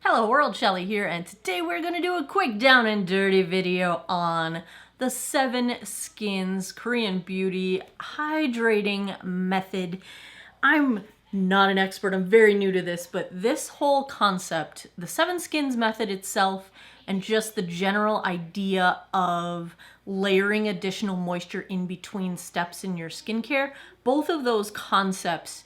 Hello world, Shelly here, and today we're going to do a quick down and dirty video on the 7 Skins Korean Beauty Hydrating Method. I'm not an expert, I'm very new to this, but this whole concept, the 7 Skins method itself, and just the general idea of layering additional moisture in between steps in your skincare, both of those concepts,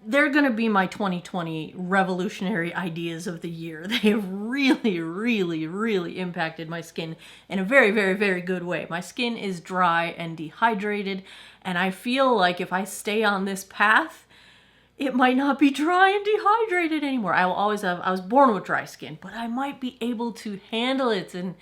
they're going to be my 2020 revolutionary ideas of the year. They have really impacted my skin in a very good way. My skin is dry and dehydrated, and I feel like if I stay on this path, it might not be dry and dehydrated anymore. I was born with dry skin, but I might be able to handle it and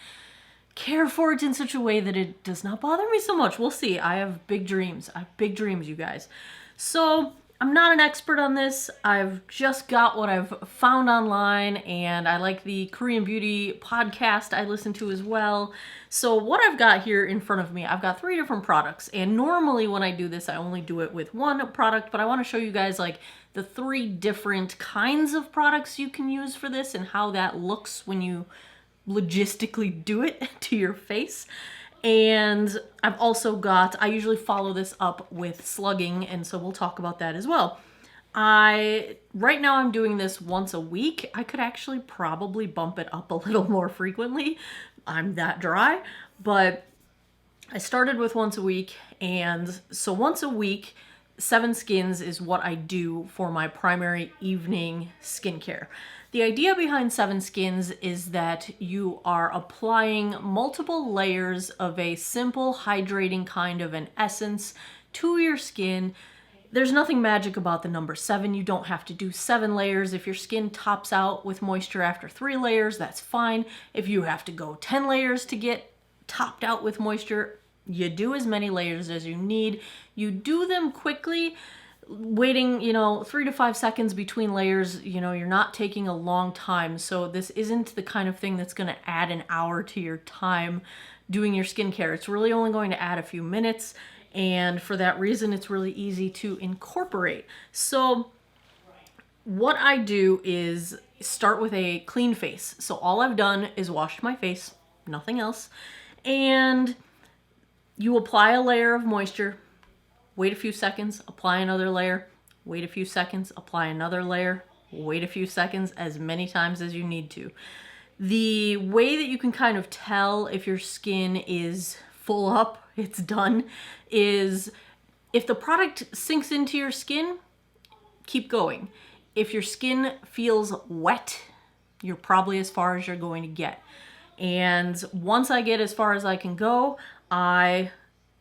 care for it in such a way that it does not bother me so much. We'll see. I have big dreams. You guys. So I'm not an expert on this. I've just got what I've found online, and I like the Korean Beauty podcast I listen to as well. So what I've got here in front of me, I've got 3 different products, and normally when I do this, I only do it with one product, but I want to show you guys like the 3 different kinds of products you can use for this and how that looks when you logistically do it to your face. And I've also got, I usually follow this up with slugging, and so we'll talk about that as well. Right now I'm doing this once a week. I could actually probably bump it up a little more frequently. I'm that dry, but I started with once a week, and so once a week, 7 Skins is what I do for my primary evening skincare. The idea behind 7 Skins is that you are applying multiple layers of a simple hydrating kind of an essence to your skin. There's nothing magic about the number 7. You don't have to do 7 layers. If your skin tops out with moisture after 3 layers, that's fine. If you have to go 10 layers to get topped out with moisture, you do as many layers as you need. You do them quickly, waiting, 3 to 5 seconds between layers. You're not taking a long time. So this isn't the kind of thing that's going to add an hour to your time doing your skincare. It's really only going to add a few minutes. And for that reason, it's really easy to incorporate. So what I do is start with a clean face. So all I've done is washed my face, nothing else. And you apply a layer of moisture, wait a few seconds, apply another layer, wait a few seconds, apply another layer, wait a few seconds, as many times as you need to. The way that you can kind of tell if your skin is full up, it's done, is if the product sinks into your skin, keep going. If your skin feels wet, you're probably as far as you're going to get. And once I get as far as I can go, I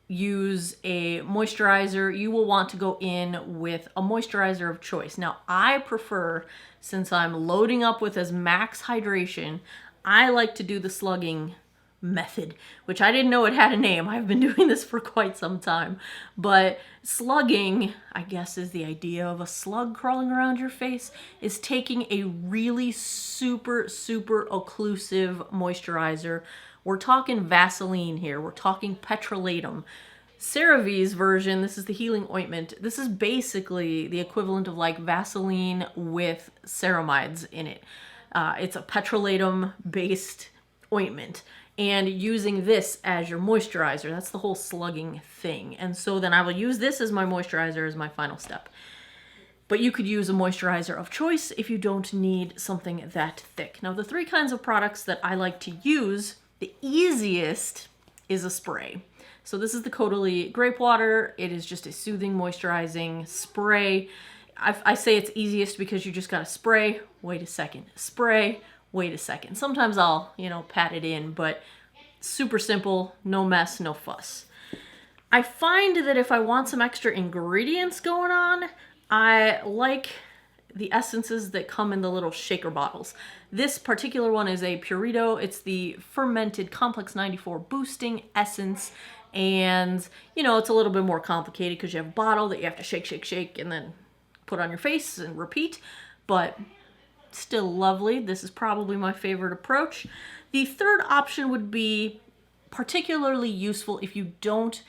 use a moisturizer. You will want to go in with a moisturizer of choice. Now, I prefer, since I'm loading up with as max hydration, I like to do the slugging method, which I didn't know it had a name. I've been doing this for quite some time. But slugging, I guess, is the idea of a slug crawling around your face, is taking a really super occlusive moisturizer. We're talking Vaseline here. We're talking petrolatum. CeraVe's version, this is the healing ointment. This is basically the equivalent of like Vaseline with ceramides in it. It's a petrolatum-based ointment. And using this as your moisturizer, that's the whole slugging thing. And so then I will use this as my moisturizer as my final step. But you could use a moisturizer of choice if you don't need something that thick. Now, the 3 kinds of products that I like to use, the easiest is a spray. So this is the Caudalie Grape Water. It is just a soothing, moisturizing spray. I say it's easiest because you just gotta spray, wait a second, spray, wait a second. Sometimes I'll, pat it in, but super simple, no mess, no fuss. I find that if I want some extra ingredients going on, I like the essences that come in the little shaker bottles. This particular one is a Purito. It's the fermented Complex 94 boosting essence. And, it's a little bit more complicated because you have a bottle that you have to shake, and then put on your face and repeat. But still lovely. This is probably my favorite approach. The third option would be particularly useful if you don't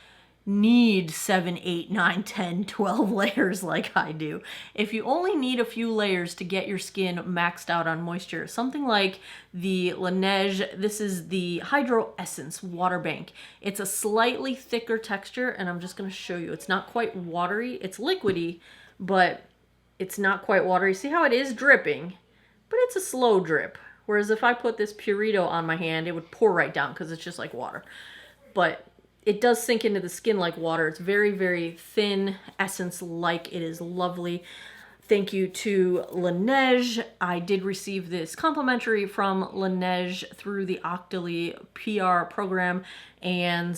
need 7, 8, 9, 10, 12 layers like I do. If you only need a few layers to get your skin maxed out on moisture, something like the Laneige, this is the Hydro Essence Water Bank. It's a slightly thicker texture, and I'm just going to show you. It's not quite watery. It's liquidy, but it's not quite watery. See how it is dripping, but it's a slow drip. Whereas if I put this Purito on my hand, it would pour right down because it's just like water. But it does sink into the skin like water. It's very, very thin, essence-like. It is lovely. Thank you to Laneige. I did receive this complimentary from Laneige through the Octoly PR program, and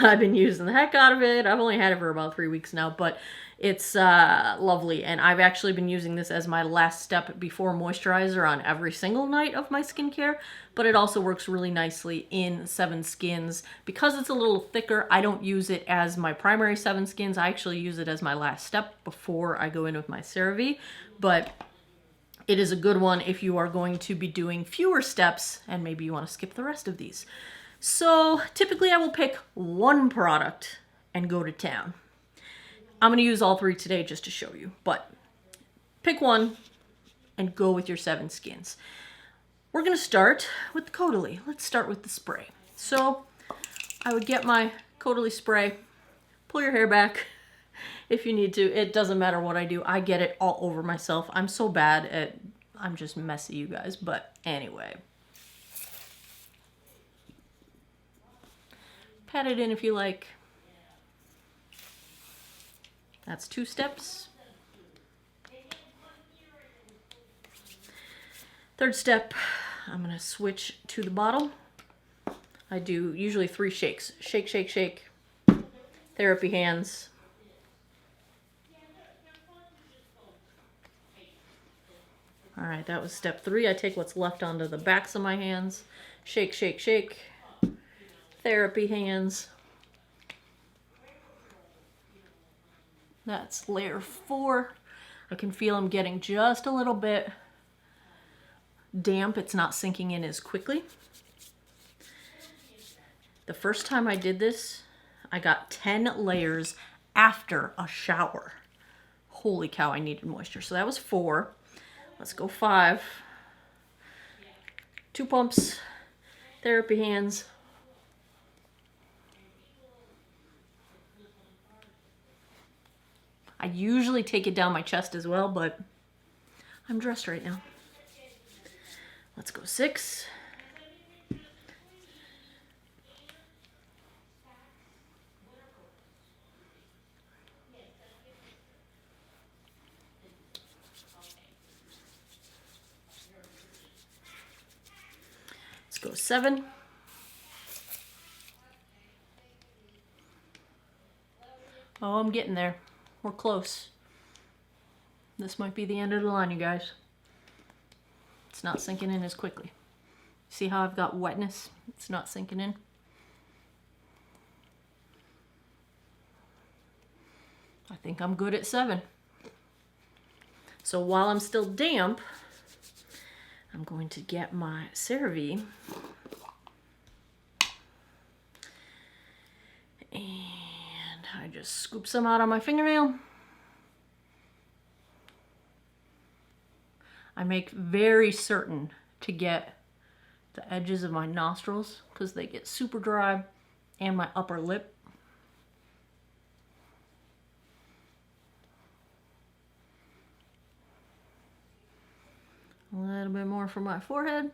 I've been using the heck out of it. I've only had it for about 3 weeks now, but it's lovely. And I've actually been using this as my last step before moisturizer on every single night of my skincare, but it also works really nicely in 7 Skins. Because it's a little thicker, I don't use it as my primary 7 Skins. I actually use it as my last step before I go in with my CeraVe, but it is a good one if you are going to be doing fewer steps and maybe you want to skip the rest of these. So typically I will pick one product and go to town. I'm going to use all 3 today just to show you, but pick one and go with your 7 Skins. We're going to start with the Caudalie. Let's start with the spray. So I would get my Caudalie spray, pull your hair back if you need to. It doesn't matter what I do. I get it all over myself. I'm so bad at, I'm just messy, you guys, but anyway. Pat it in if you like. That's 2 steps. 3rd step, I'm going to switch to the bottle. I do usually 3 shakes. Shake, shake, shake. Therapy hands. All right, that was step 3. I take what's left onto the backs of my hands. Shake, shake, shake. Therapy hands. That's layer 4. I can feel them getting just a little bit damp. It's not sinking in as quickly. The first time I did this, I got 10 layers after a shower. Holy cow, I needed moisture. So that was 4. Let's go 5. 2 pumps, therapy hands. I usually take it down my chest as well, but I'm dressed right now. Let's go 6. Let's go 7. Oh, I'm getting there. We're close. This might be the end of the line, you guys. It's not sinking in as quickly. See how I've got wetness? It's not sinking in. I think I'm good at 7. So while I'm still damp, I'm going to get my CeraVe and I just scoop some out on my fingernail. I make very certain to get the edges of my nostrils because they get super dry, and my upper lip. A little bit more for my forehead.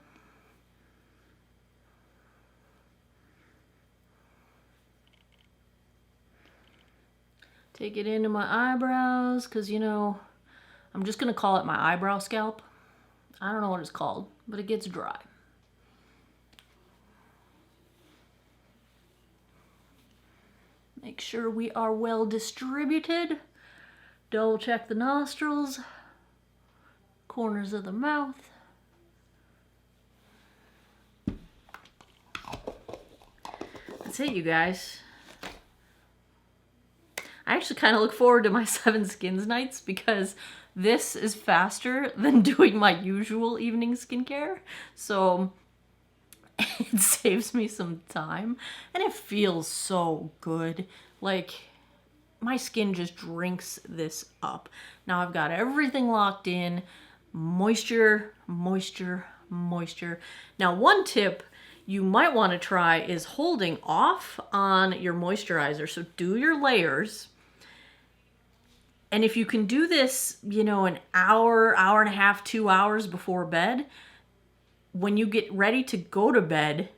Take it into my eyebrows because, you know, I'm just going to call it my eyebrow scalp. I don't know what it's called, but it gets dry. Make sure we are well distributed. Double check the nostrils, corners of the mouth. That's it, you guys. I actually kind of look forward to my 7 Skins nights because this is faster than doing my usual evening skincare. So it saves me some time and it feels so good. Like, my skin just drinks this up. Now I've got everything locked in. Moisture, moisture, moisture. Now one tip you might want to try is holding off on your moisturizer. So do your layers. And if you can do this, you know, an hour, hour and a half, 2 hours before bed, when you get ready to go to bed,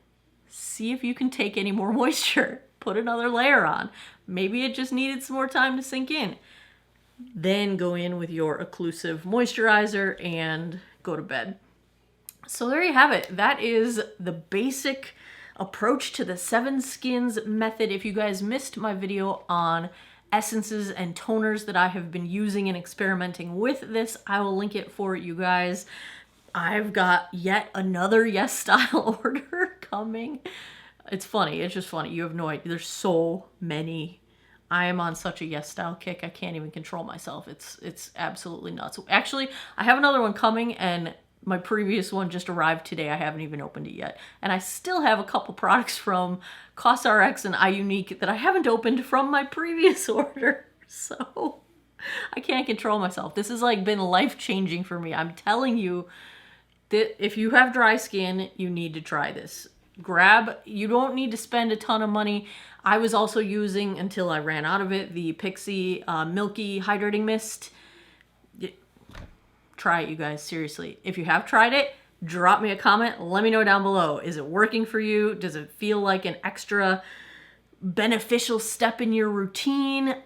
see if you can take any more moisture. Put another layer on. Maybe it just needed some more time to sink in. Then go in with your occlusive moisturizer and go to bed. So there you have it. That is the basic approach to the 7 skins method. If you guys missed my video on essences and toners that I have been using and experimenting with this, I will link it for you guys. I've got yet another Yes Style order coming. It's funny. It's just funny. You have no idea. There's so many. I am on such a Yes Style kick. I can't even control myself. It's absolutely nuts. Actually, I have another one coming, and my previous one just arrived today. I haven't even opened it yet. And I still have a couple products from CosRx and iUnique that I haven't opened from my previous order. So I can't control myself. This has like been life-changing for me. I'm telling you that if you have dry skin, you need to try this. You don't need to spend a ton of money. I was also using, until I ran out of it, the Pixi Milky Hydrating Mist. Try it, you guys, seriously. If you have tried it, drop me a comment. Let me know down below. Is it working for you? Does it feel like an extra beneficial step in your routine?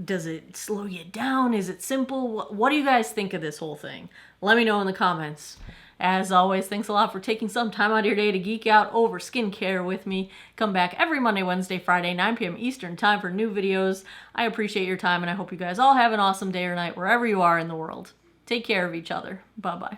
Does it slow you down? Is it simple? What do you guys think of this whole thing? Let me know in the comments. As always, thanks a lot for taking some time out of your day to geek out over skincare with me. Come back every Monday, Wednesday, Friday, 9 p.m. Eastern time for new videos. I appreciate your time, and I hope you guys all have an awesome day or night wherever you are in the world. Take care of each other. Bye-bye.